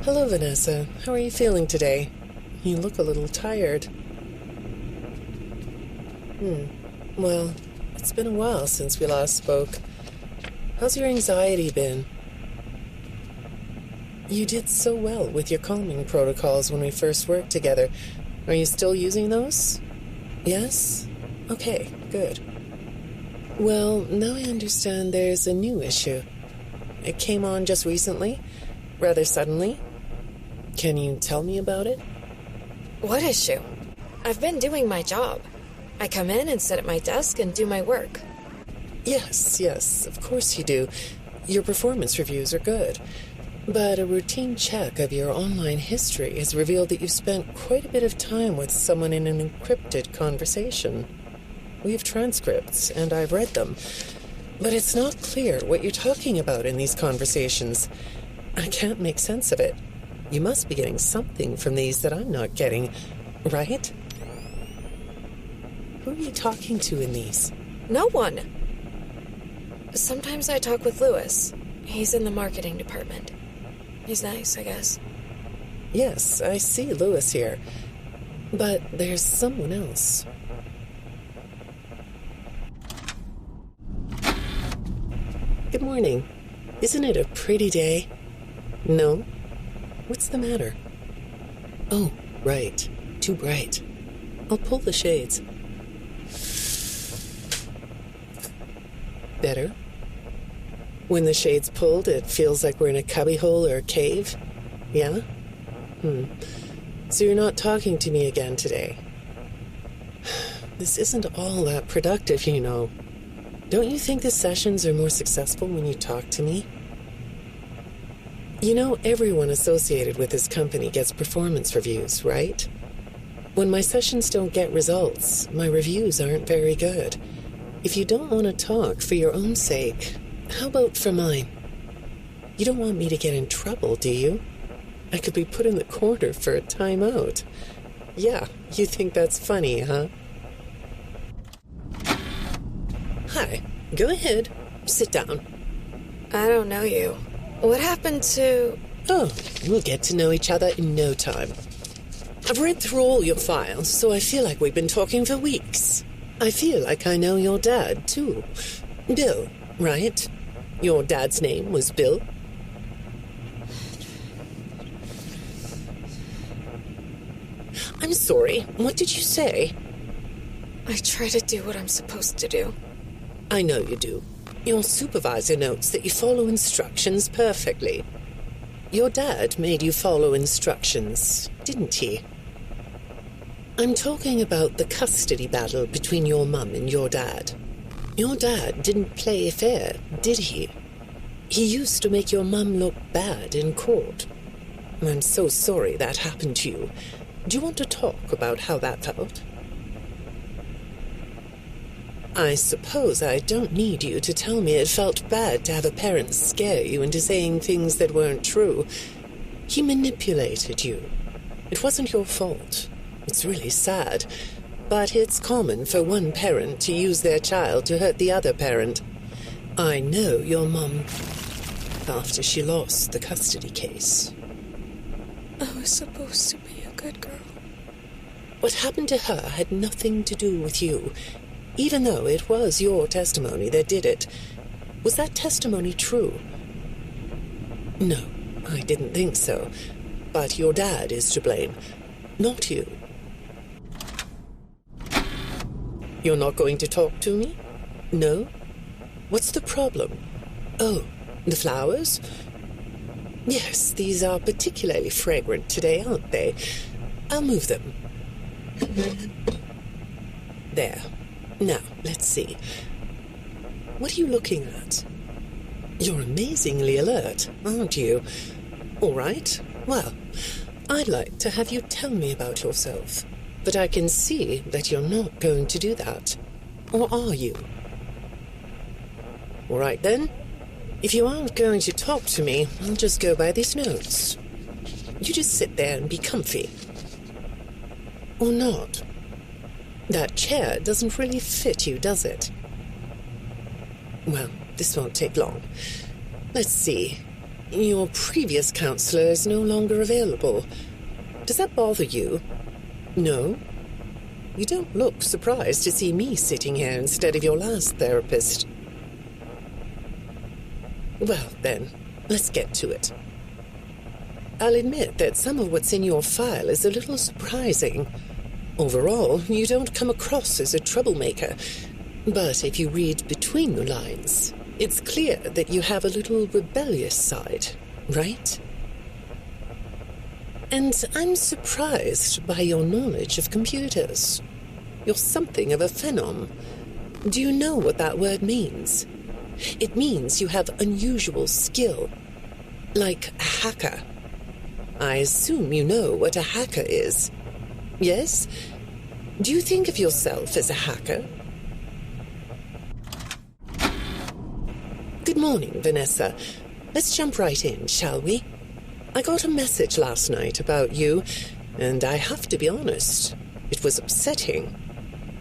Hello, Vanessa. How are you feeling today? You look a little tired. Well, it's been a while since we last spoke. How's your anxiety been? You did so well with your calming protocols when we first worked together. Are you still using those? Yes? Okay, good. Well, now I understand there's a new issue. It came on just recently, rather suddenly. Can you tell me about it? What issue? I've been doing my job. I come in and sit at my desk and do my work. Yes, of course you do. Your performance reviews are good. But a routine check of your online history has revealed that you've spent quite a bit of time with someone in an encrypted conversation. We have transcripts, and I've read them. But it's not clear what you're talking about in these conversations. I can't make sense of it. You must be getting something from these that I'm not getting, right? Who are you talking to in these? No one. Sometimes I talk with Lewis. He's in the marketing department. He's nice, I guess. Yes, I see Lewis here. But there's someone else. Good morning. Isn't it a pretty day? No? What's the matter? Oh, right. Too bright. I'll pull the shades. Better? When the shade's pulled, it feels like we're in a cubbyhole or a cave? Yeah? So you're not talking to me again today. This isn't all that productive, you know. Don't you think the sessions are more successful when you talk to me? You know, everyone associated with this company gets performance reviews, right? When my sessions don't get results, my reviews aren't very good. If you don't want to talk for your own sake, how about for mine? You don't want me to get in trouble, do you? I could be put in the corner for a timeout. Yeah, you think that's funny, huh? Hi, go ahead. Sit down. I don't know you. What happened to... Oh, we'll get to know each other in no time. I've read through all your files, so I feel like we've been talking for weeks. I feel like I know your dad, too. Bill, right? Your dad's name was Bill? I'm sorry, what did you say? I try to do what I'm supposed to do. I know you do. Your supervisor notes that you follow instructions perfectly. Your dad made you follow instructions, didn't he? I'm talking about the custody battle between your mum and your dad. Your dad didn't play fair, did he? He used to make your mum look bad in court. I'm so sorry that happened to you. Do you want to talk about how that felt? I suppose I don't need you to tell me it felt bad to have a parent scare you into saying things that weren't true. He manipulated you. It wasn't your fault. It's really sad. But it's common for one parent to use their child to hurt the other parent. I know your mum after she lost the custody case. I was supposed to be a good girl. What happened to her had nothing to do with you. Even though it was your testimony that did it. Was that testimony true? No, I didn't think so. But your dad is to blame, not you. You're not going to talk to me? No? What's the problem? Oh, the flowers? Yes, these are particularly fragrant today, aren't they? I'll move them. There. Now, let's see. What are you looking at? You're amazingly alert, aren't you? All right. Well, I'd like to have you tell me about yourself. But I can see that you're not going to do that. Or are you? All right, then. If you aren't going to talk to me, I'll just go by these notes. You just sit there and be comfy. Or not. That chair doesn't really fit you, does it? Well, this won't take long. Let's see. Your previous counselor is no longer available. Does that bother you? No? You don't look surprised to see me sitting here instead of your last therapist. Well, then, let's get to it. I'll admit that some of what's in your file is a little surprising. Overall, you don't come across as a troublemaker. But if you read between the lines, it's clear that you have a little rebellious side, right? And I'm surprised by your knowledge of computers. You're something of a phenom. Do you know what that word means? It means you have unusual skill, like a hacker. I assume you know what a hacker is. Yes? Do you think of yourself as a hacker? Good morning, Vanessa. Let's jump right in, shall we? I got a message last night about you, and I have to be honest, it was upsetting.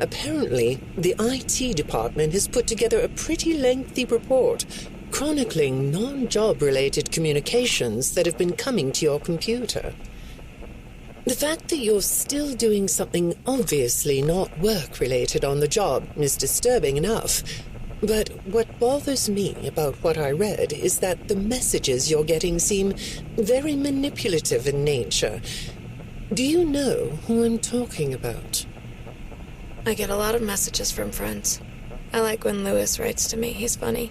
Apparently, the IT department has put together a pretty lengthy report chronicling non-job-related communications that have been coming to your computer. The fact that you're still doing something obviously not work-related on the job is disturbing enough. But what bothers me about what I read is that the messages you're getting seem very manipulative in nature. Do you know who I'm talking about? I get a lot of messages from friends. I like when Lewis writes to me. He's funny.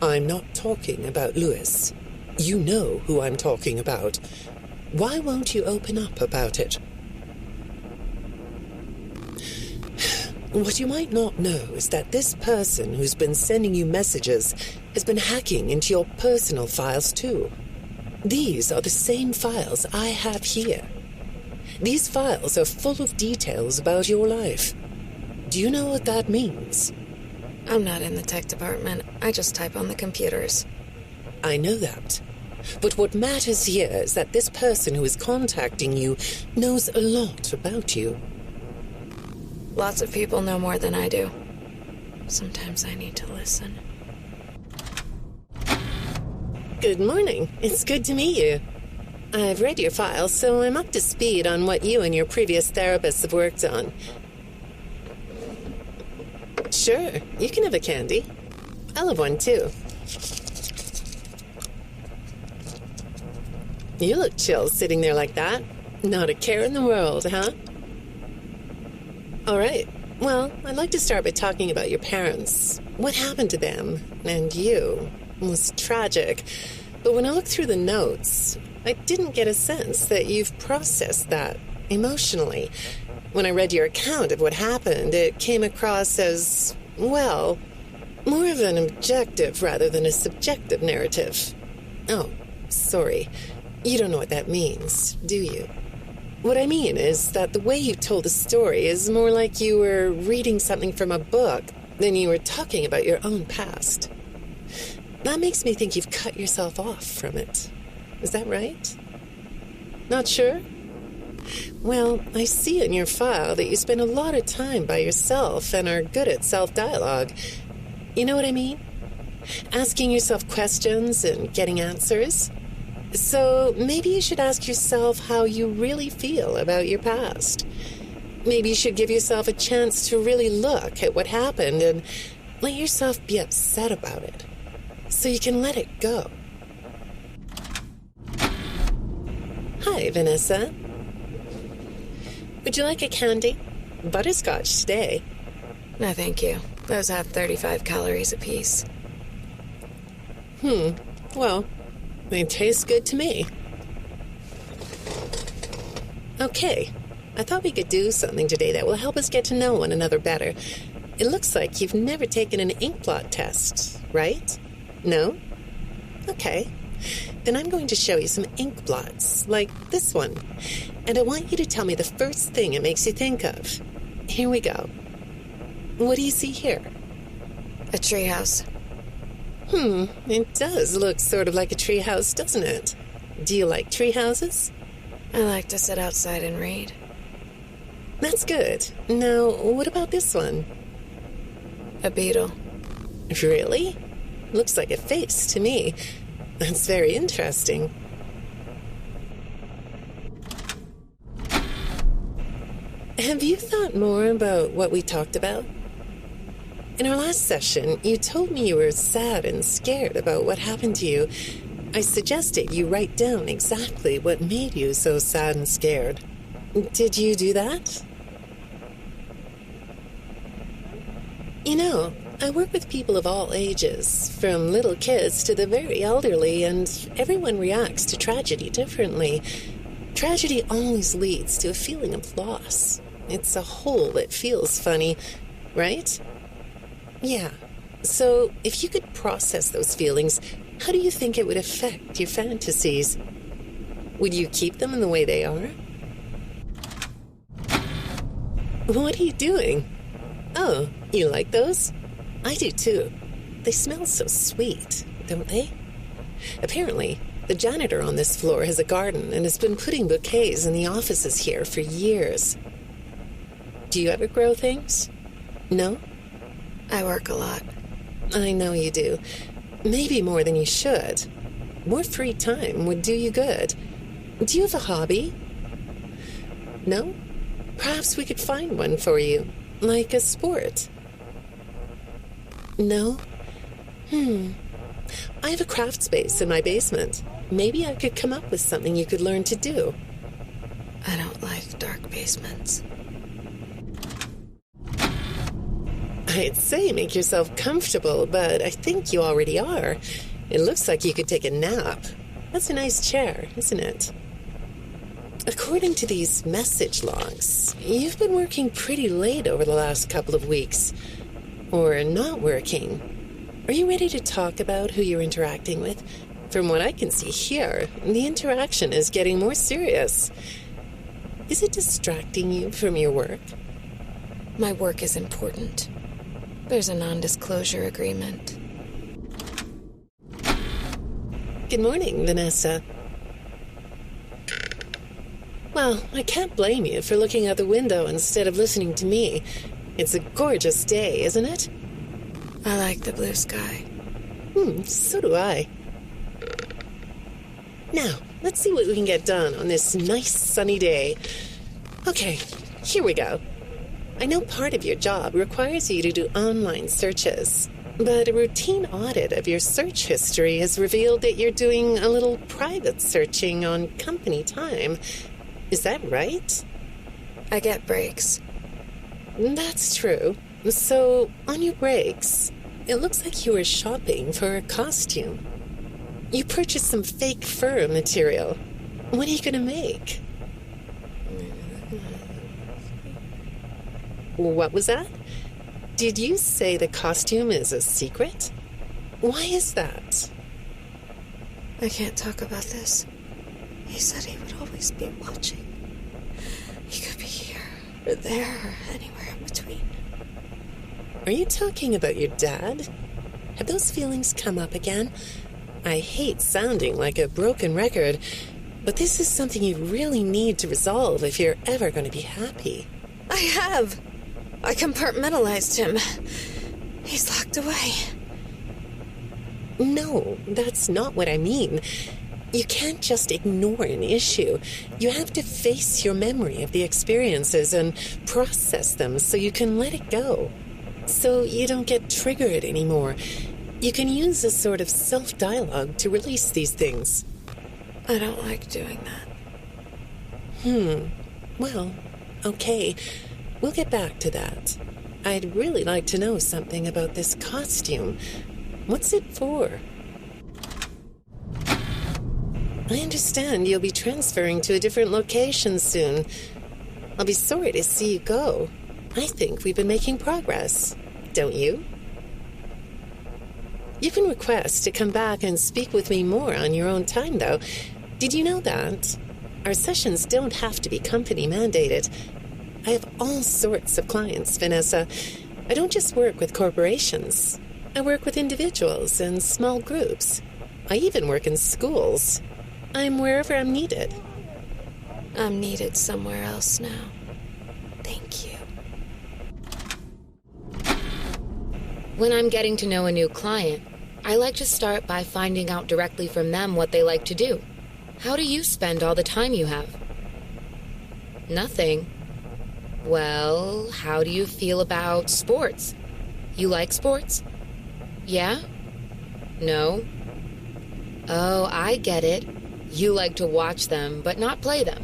I'm not talking about Lewis. You know who I'm talking about. Why won't you open up about it? What you might not know is that this person who's been sending you messages has been hacking into your personal files too. These are the same files I have here. These files are full of details about your life. Do you know what that means? I'm not in the tech department. I just type on the computers. I know that. But what matters here is that this person who is contacting you knows a lot about you. Lots of people know more than I do. Sometimes I need to listen. Good morning. It's good to meet you. I've read your file, so I'm up to speed on what you and your previous therapists have worked on. Sure, you can have a candy. I'll have one too. You look chill sitting there like that. Not a care in the world, huh? All right. Well, I'd like to start by talking about your parents. What happened to them and you? It was tragic. But when I looked through the notes, I didn't get a sense that you've processed that emotionally. When I read your account of what happened, it came across as, well, more of an objective rather than a subjective narrative. Oh, sorry. You don't know what that means, do you? What I mean is that the way you told the story is more like you were reading something from a book than you were talking about your own past. That makes me think you've cut yourself off from it. Is that right? Not sure? Well, I see in your file that you spend a lot of time by yourself and are good at self-dialogue. You know what I mean? Asking yourself questions and getting answers. So maybe you should ask yourself how you really feel about your past. Maybe you should give yourself a chance to really look at what happened and let yourself be upset about it, so you can let it go. Hi, Vanessa. Would you like a candy? Butterscotch today. No, thank you. Those have 35 calories apiece. Well, they taste good to me. Okay, I thought we could do something today that will help us get to know one another better. It looks like you've never taken an ink blot test, right? No? Okay. Then I'm going to show you some ink blots, like this one. And I want you to tell me the first thing it makes you think of. Here we go. What do you see here? A treehouse. It does look sort of like a treehouse, doesn't it? Do you like treehouses? I like to sit outside and read. That's good. Now, what about this one? A beetle. Really? Looks like a face to me. That's very interesting. Have you thought more about what we talked about? In our last session, you told me you were sad and scared about what happened to you. I suggested you write down exactly what made you so sad and scared. Did you do that? You know, I work with people of all ages, from little kids to the very elderly, and everyone reacts to tragedy differently. Tragedy always leads to a feeling of loss. It's a hole that feels funny, right? Yeah. So, if you could process those feelings, how do you think it would affect your fantasies? Would you keep them in the way they are? What are you doing? Oh, you like those? I do too. They smell so sweet, don't they? Apparently, the janitor on this floor has a garden and has been putting bouquets in the offices here for years. Do you ever grow things? No? I work a lot. I know you do. Maybe more than you should. More free time would do you good. Do you have a hobby? No? Perhaps we could find one for you, like a sport. No? I have a craft space in my basement. Maybe I could come up with something you could learn to do. I don't like dark basements. I'd say make yourself comfortable, but I think you already are. It looks like you could take a nap. That's a nice chair, isn't it? According to these message logs, you've been working pretty late over the last couple of weeks. Or not working. Are you ready to talk about who you're interacting with? From what I can see here, the interaction is getting more serious. Is it distracting you from your work? My work is important. There's a non-disclosure agreement. Good morning, Vanessa. Well, I can't blame you for looking out the window instead of listening to me. It's a gorgeous day, isn't it? I like the blue sky. So do I. Now, let's see what we can get done on this nice sunny day. Okay, here we go. I know part of your job requires you to do online searches, but a routine audit of your search history has revealed that you're doing a little private searching on company time. Is that right? I get breaks. That's true. So, on your breaks, it looks like you were shopping for a costume. You purchased some fake fur material. What are you going to make? What was that? Did you say the costume is a secret? Why is that? I can't talk about this. He said he would always be watching. He could be here, or there, or anywhere in between. Are you talking about your dad? Have those feelings come up again? I hate sounding like a broken record, but this is something you really need to resolve if you're ever going to be happy. I have. I compartmentalized him. He's locked away. No, that's not what I mean. You can't just ignore an issue. You have to face your memory of the experiences and process them so you can let it go. So you don't get triggered anymore. You can use a sort of self-dialogue to release these things. I don't like doing that. Well, okay. We'll get back to that. I'd really like to know something about this costume. What's it for? I understand you'll be transferring to a different location soon. I'll be sorry to see you go. I think we've been making progress, don't you? You can request to come back and speak with me more on your own time, though. Did you know that? Our sessions don't have to be company mandated. I have all sorts of clients, Vanessa. I don't just work with corporations. I work with individuals and small groups. I even work in schools. I'm wherever I'm needed. I'm needed somewhere else now. Thank you. When I'm getting to know a new client, I like to start by finding out directly from them what they like to do. How do you spend all the time you have? Nothing. Well, how do you feel about sports? You like sports? Yeah? No? Oh, I get it. You like to watch them, but not play them.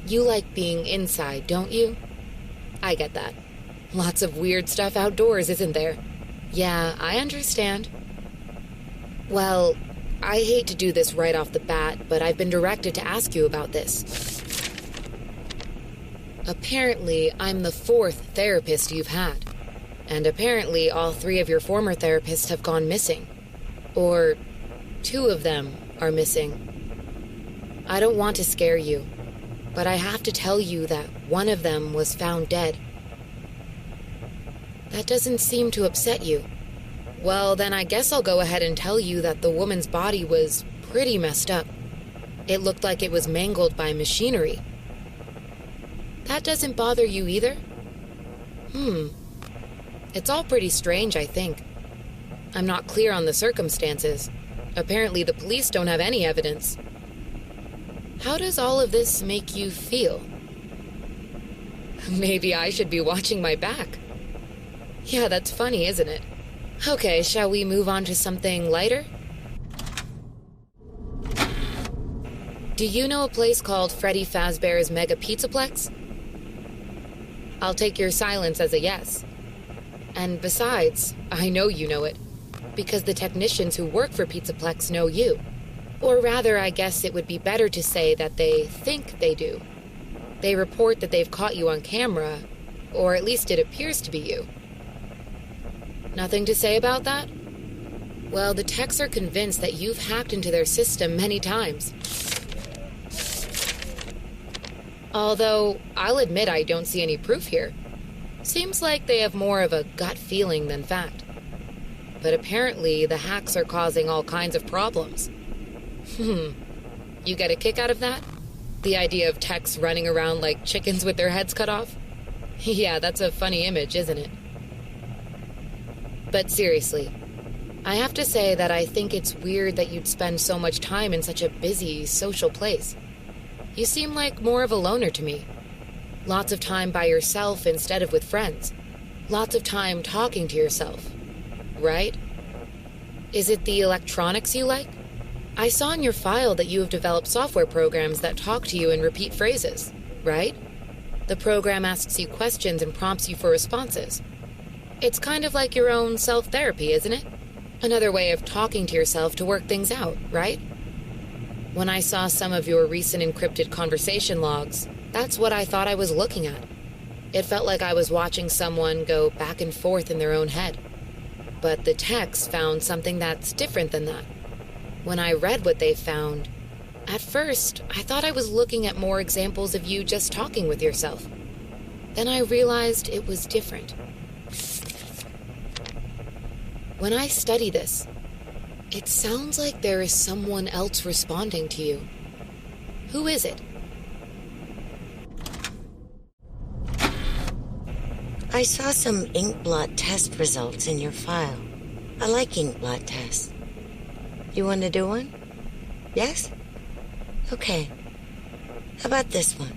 You like being inside, don't you? I get that. Lots of weird stuff outdoors, isn't there? Yeah, I understand. Well, I hate to do this right off the bat, but I've been directed to ask you about this. Apparently, I'm the 4th therapist you've had. And apparently, all 3 of your former therapists have gone missing. Or 2 of them are missing. I don't want to scare you, but I have to tell you that one of them was found dead. That doesn't seem to upset you. Well, then I guess I'll go ahead and tell you that the woman's body was pretty messed up. It looked like it was mangled by machinery. That doesn't bother you either? It's all pretty strange, I think. I'm not clear on the circumstances. Apparently the police don't have any evidence. How does all of this make you feel? Maybe I should be watching my back. Yeah, that's funny, isn't it? Okay, shall we move on to something lighter? Do you know a place called Freddy Fazbear's Mega Pizzaplex? I'll take your silence as a yes. And besides, I know you know it, because the technicians who work for Pizzaplex know you. Or rather, I guess it would be better to say that they think they do. They report that they've caught you on camera, or at least it appears to be you. Nothing to say about that? Well, the techs are convinced that you've hacked into their system many times. Although, I'll admit I don't see any proof here. Seems like they have more of a gut feeling than fact. But apparently, the hacks are causing all kinds of problems. You get a kick out of that? The idea of techs running around like chickens with their heads cut off? Yeah, that's a funny image, isn't it? But seriously, I have to say that I think it's weird that you'd spend so much time in such a busy, social place. You seem like more of a loner to me. Lots of time by yourself instead of with friends. Lots of time talking to yourself. Right? Is it the electronics you like? I saw in your file that you have developed software programs that talk to you in repeat phrases, right? The program asks you questions and prompts you for responses. It's kind of like your own self-therapy, isn't it? Another way of talking to yourself to work things out, right? When I saw some of your recent encrypted conversation logs, that's what I thought I was looking at. It felt like I was watching someone go back and forth in their own head. But the techs found something that's different than that. When I read what they found, at first, I thought I was looking at more examples of you just talking with yourself. Then I realized it was different. When I study this, it sounds like there is someone else responding to you. Who is it? I saw some ink blot test results in your file. I like ink blot tests. You want to do one? Yes? Okay. How about this one?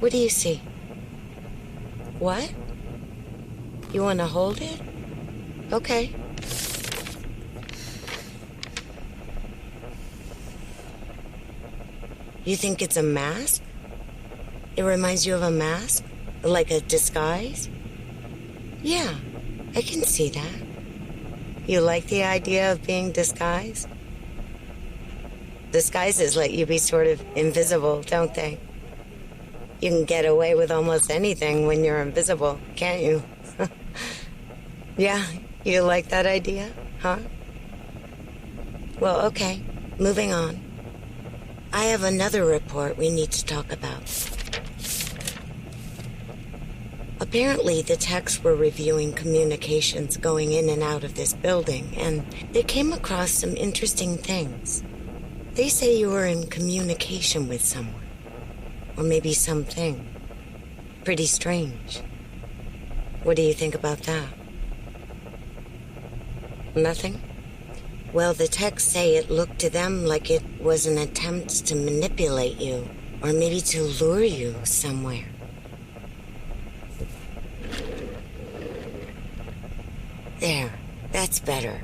What do you see? What? You want to hold it? Okay. You think it's a mask? It reminds you of a mask? Like a disguise? Yeah, I can see that. You like the idea of being disguised? Disguises let you be sort of invisible, don't they? You can get away with almost anything when you're invisible, can't you? Yeah, you like that idea, huh? Well, okay, moving on. I have another report we need to talk about. Apparently, the techs were reviewing communications going in and out of this building, and they came across some interesting things. They say you were in communication with someone, or maybe something. Pretty strange. What do you think about that? Nothing? Well, the texts say it looked to them like it was an attempt to manipulate you, or maybe to lure you somewhere. There, that's better.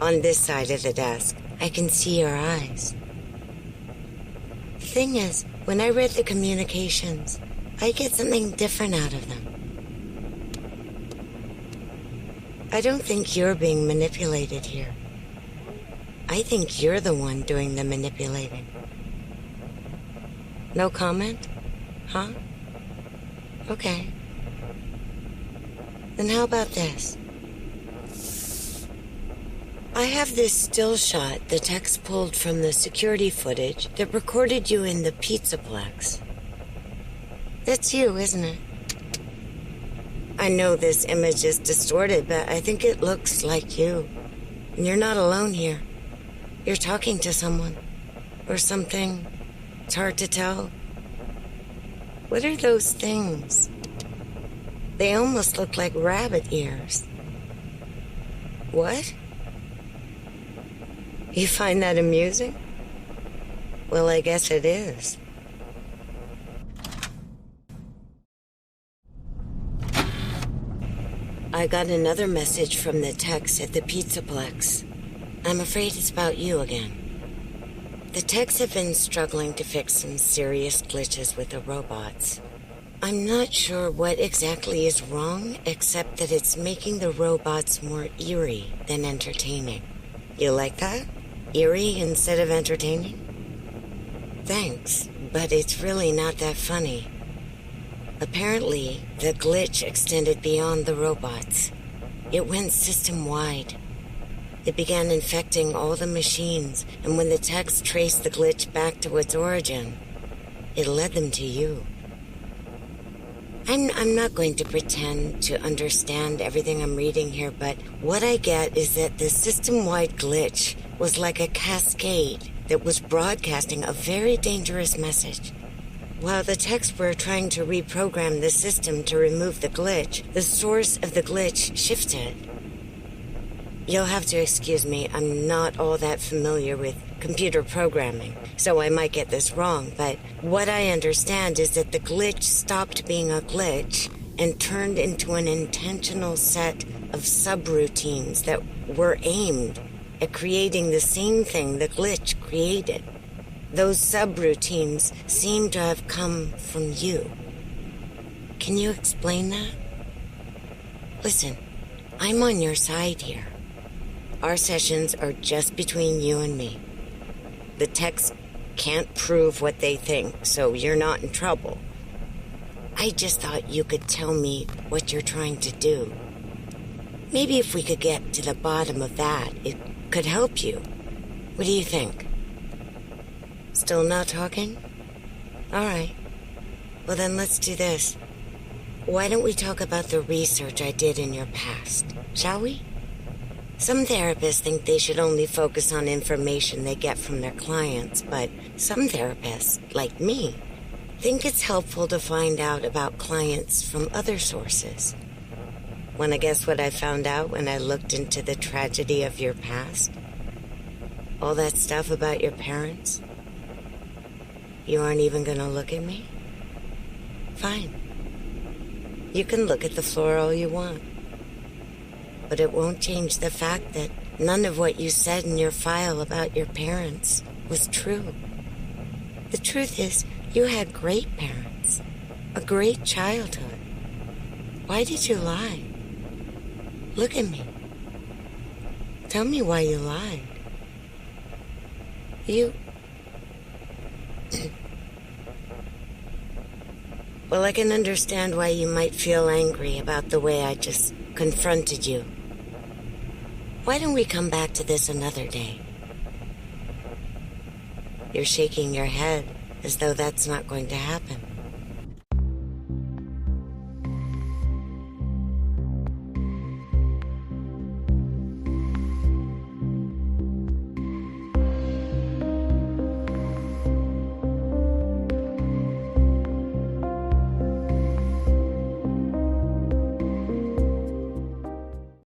On this side of the desk, I can see your eyes. The thing is, when I read the communications, I get something different out of them. I don't think you're being manipulated here. I think you're the one doing the manipulating. No comment? Huh? Okay. Then how about this? I have this still shot the text pulled from the security footage that recorded you in the Pizzaplex. That's you, isn't it? I know this image is distorted, but I think it looks like you. And you're not alone here. You're talking to someone. Or something. It's hard to tell. What are those things? They almost look like rabbit ears. What? You find that amusing? Well, I guess it is. I got another message from the techs at the Pizzaplex. I'm afraid it's about you again. The techs have been struggling to fix some serious glitches with the robots. I'm not sure what exactly is wrong, except that it's making the robots more eerie than entertaining. You like that? Eerie instead of entertaining? Thanks, but it's really not that funny. Apparently, the glitch extended beyond the robots. It went system-wide. It began infecting all the machines, and when the techs traced the glitch back to its origin, it led them to you. I'm not going to pretend to understand everything I'm reading here, but what I get is that the system-wide glitch was like a cascade that was broadcasting a very dangerous message. While the techs were trying to reprogram the system to remove the glitch, the source of the glitch shifted. You'll have to excuse me, I'm not all that familiar with computer programming, so I might get this wrong, but what I understand is that the glitch stopped being a glitch and turned into an intentional set of subroutines that were aimed at creating the same thing the glitch created. Those subroutines seem to have come from you. Can you explain that? Listen, I'm on your side here. Our sessions are just between you and me. The techs can't prove what they think, so you're not in trouble. I just thought you could tell me what you're trying to do. Maybe if we could get to the bottom of that, it could help you. What do you think? Still not talking? All right. Well, then let's do this. Why don't we talk about the research I did in your past, shall we? Some therapists think they should only focus on information they get from their clients, but some therapists, like me, think it's helpful to find out about clients from other sources. Want to guess what I found out when I looked into the tragedy of your past? All that stuff about your parents? You aren't even going to look at me? Fine. You can look at the floor all you want. But it won't change the fact that none of what you said in your file about your parents was true. The truth is, you had great parents, a great childhood. Why did you lie? Look at me. Tell me why you lied. Well, I can understand why you might feel angry about the way I just confronted you. Why don't we come back to this another day? You're shaking your head as though that's not going to happen.